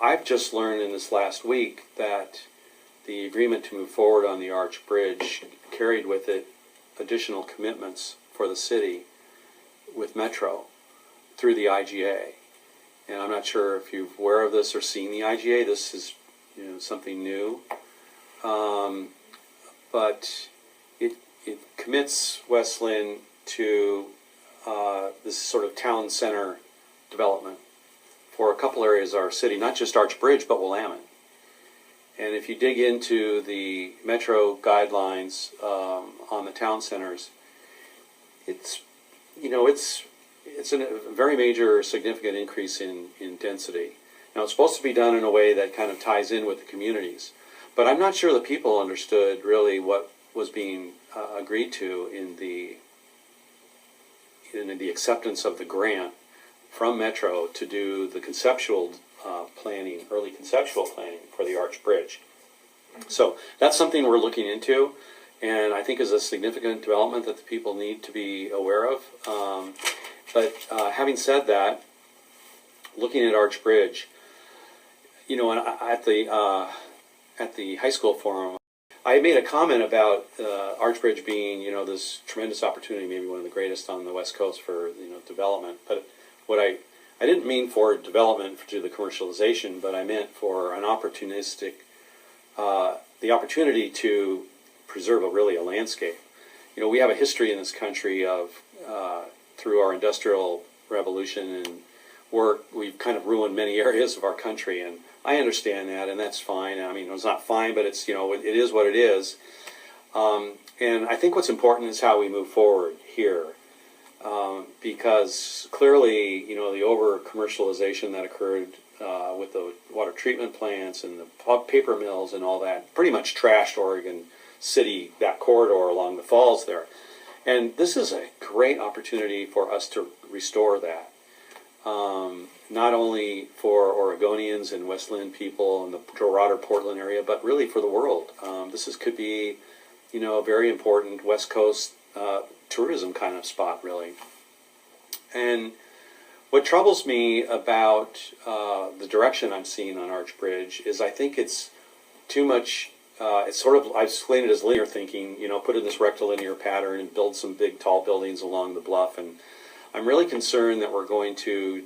I've just learned in this last week that the agreement to move forward on the Arch Bridge carried with it additional commitments for the city with Metro through the IGA. And I'm not sure if you're aware of this or seen the IGA. This is something new. But it commits West Linn to this sort of town center development for a couple areas of our city, not just Arch Bridge, but Willamette. And if you dig into the Metro guidelines on the town centers, it's a very major, significant increase in density. Now, it's supposed to be done in a way that kind of ties in with the communities, but I'm not sure the people understood really what was being agreed to in the acceptance of the grant from Metro to do the conceptual planning, early conceptual planning for the Arch Bridge. So that's something we're looking into, and I think is a significant development that the people need to be aware of. But having said that, looking at Arch Bridge, and at the high school forum, I made a comment about Arch Bridge being, this tremendous opportunity, maybe one of the greatest on the West Coast for development. But what I didn't mean for development to the commercialization, but I meant for an opportunistic, the opportunity to preserve a landscape. We have a history in this country of through our industrial revolution and work, we've kind of ruined many areas of our country, and I understand that, and that's fine. I mean, it's not fine, but it's, it is what it is. And I think what's important is how we move forward here, because clearly, the over-commercialization that occurred with the water treatment plants and the paper mills and all that pretty much trashed Oregon City, that corridor along the falls there. And this is a great opportunity for us to restore that. Not only for Oregonians and West Linn people and the broader Portland area, but really for the world. This could be, a very important West Coast tourism kind of spot, really. And what troubles me about the direction I'm seeing on Arch Bridge is I think it's too much. It's sort of, I've explained it as linear thinking, put in this rectilinear pattern and build some big tall buildings along the bluff. And I'm really concerned that we're going to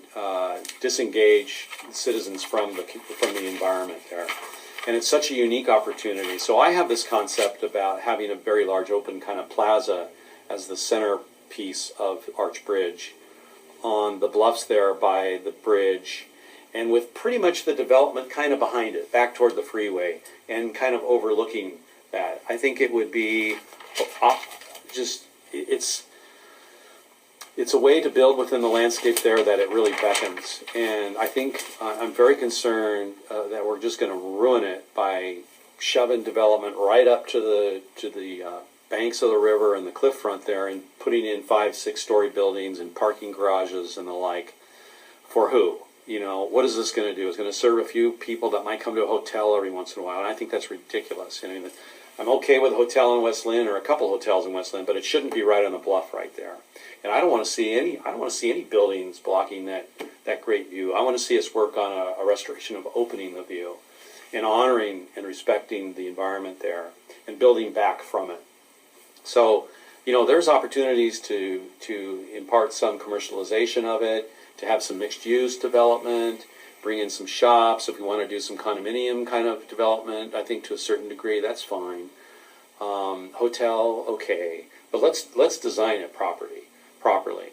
disengage citizens from the environment there. And it's such a unique opportunity. So I have this concept about having a very large open kind of plaza as the centerpiece of Arch Bridge on the bluffs there by the bridge, and with pretty much the development kind of behind it, back toward the freeway, and kind of overlooking that. I think it would be it's a way to build within the landscape there that it really beckons. And I think I'm very concerned that we're just going to ruin it by shoving development right up to the banks of the river and the cliff front there, and putting in 5-6-story buildings and parking garages and the like. For who? What is this going to do? It's going to serve a few people that might come to a hotel every once in a while, and I think that's ridiculous. I'm okay with a hotel in West Linn or a couple hotels in West Linn, but it shouldn't be right on the bluff right there. And I don't want to see any buildings blocking that great view. I want to see us work on a restoration of opening the view and honoring and respecting the environment there and building back from it. So, there's opportunities to impart some commercialization of it, to have some mixed-use development, bring in some shops. If we want to do some condominium kind of development, I think to a certain degree, that's fine. Hotel, okay. But let's design it properly.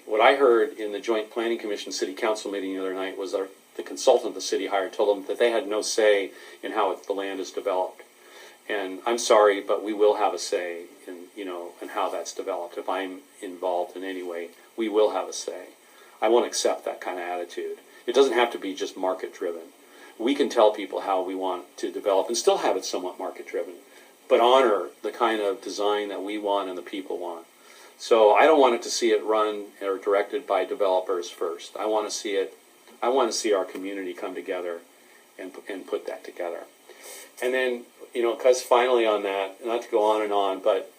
What I heard in the Joint Planning Commission City Council meeting the other night was the consultant the city hired told them that they had no say in how the land is developed. And I'm sorry, but we will have a say in how that's developed. If I'm involved in any way, we will have a say. I won't accept that kind of attitude. It doesn't have to be just market-driven. We can tell people how we want to develop and still have it somewhat market-driven, but honor the kind of design that we want and the people want. So I don't want it to see it run or directed by developers first. I want to see our community come together and put that together. And then, because finally on that, not to go on and on, but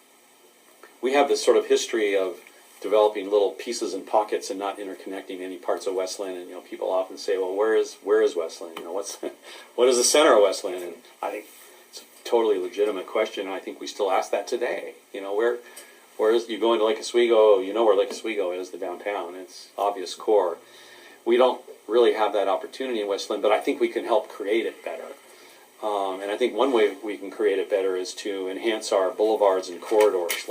we have this sort of history of developing little pieces and pockets and not interconnecting any parts of West Linn. And people often say, well, where is West Linn? What is the center of West Linn? And I think it's a totally legitimate question, and I think we still ask that today. Where is, you go into Lake Oswego, where Lake Oswego is, the downtown. It's obvious core. We don't really have that opportunity in West Linn, but I think we can help create it better. And I think one way we can create it better is to enhance our boulevards and corridors.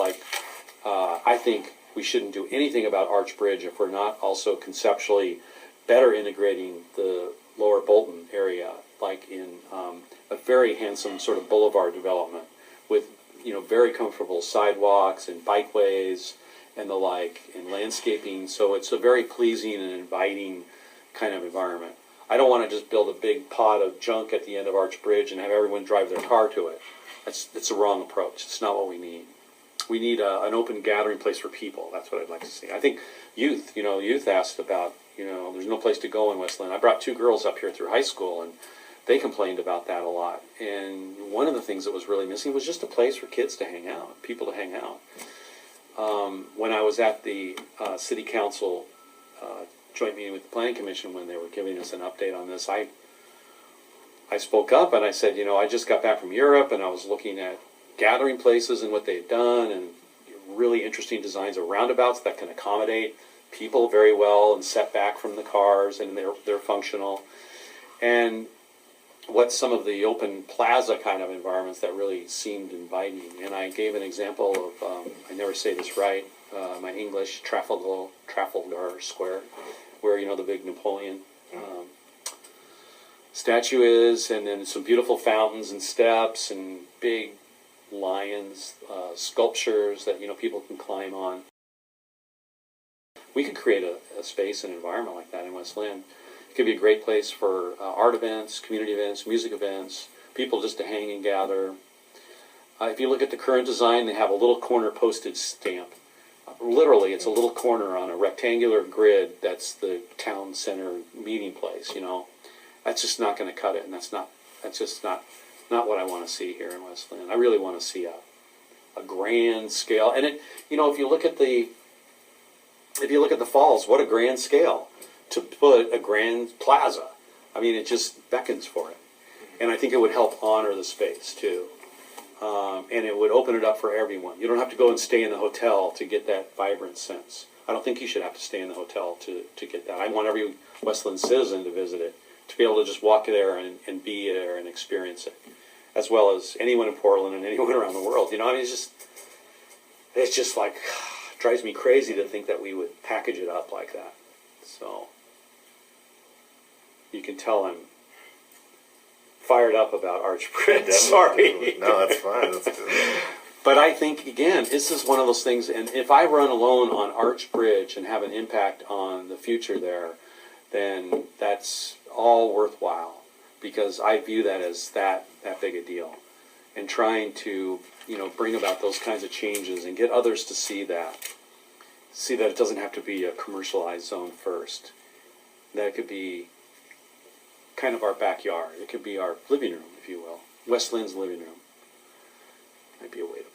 I think we shouldn't do anything about Arch Bridge if we're not also conceptually better integrating the Lower Bolton area, like in a very handsome sort of boulevard development with very comfortable sidewalks and bikeways and the like, and landscaping. So it's a very pleasing and inviting kind of environment. I don't want to just build a big pot of junk at the end of Arch Bridge and have everyone drive their car to it. It's a wrong approach. It's not what we need. We need an open gathering place for people. That's what I'd like to see. I think youth asked about, there's no place to go in West Linn. I brought 2 girls up here through high school, and they complained about that a lot. And one of the things that was really missing was just a place for kids to hang out, people to hang out. When I was at the City Council joint meeting with the Planning Commission when they were giving us an update on this, I spoke up and I said, I just got back from Europe and I was looking at gathering places and what they've done and really interesting designs of roundabouts that can accommodate people very well and set back from the cars, and they're functional. And what some of the open plaza kind of environments that really seemed inviting. And I gave an example of, I never say this right, my English, Trafalgar Square, where, the big Napoleon statue is, and then some beautiful fountains and steps and big lions, sculptures that, people can climb on. We could create a space and environment like that in West Linn. It could be a great place for art events, community events, music events, people just to hang and gather. If you look at the current design, they have a little corner postage stamp. Literally, it's a little corner on a rectangular grid that's the town center meeting place, That's just not going to cut it, and that's just not what I want to see here in West Linn. I really want to see a grand scale. And if you look at the falls, what a grand scale to put a grand plaza. I mean, it just beckons for it. And I think it would help honor the space, too. And it would open it up for everyone. You don't have to go and stay in the hotel to get that vibrant sense. I don't think you should have to stay in the hotel to get that. I want every West Linn citizen to visit it, to be able to just walk there and be there and experience it, as well as anyone in Portland and anyone around the world. It's just like, drives me crazy to think that we would package it up like that. So you can tell I'm fired up about Arch Bridge. Sorry. No, that's fine. That's good. But I think, again, this is one of those things, and if I run alone on Arch Bridge and have an impact on the future there, then that's all worthwhile, because I view that as that big a deal. And trying to, bring about those kinds of changes and get others to see that it doesn't have to be a commercialized zone first. That it could be kind of our backyard. It could be our living room, if you will. West Linn's living room might be a way to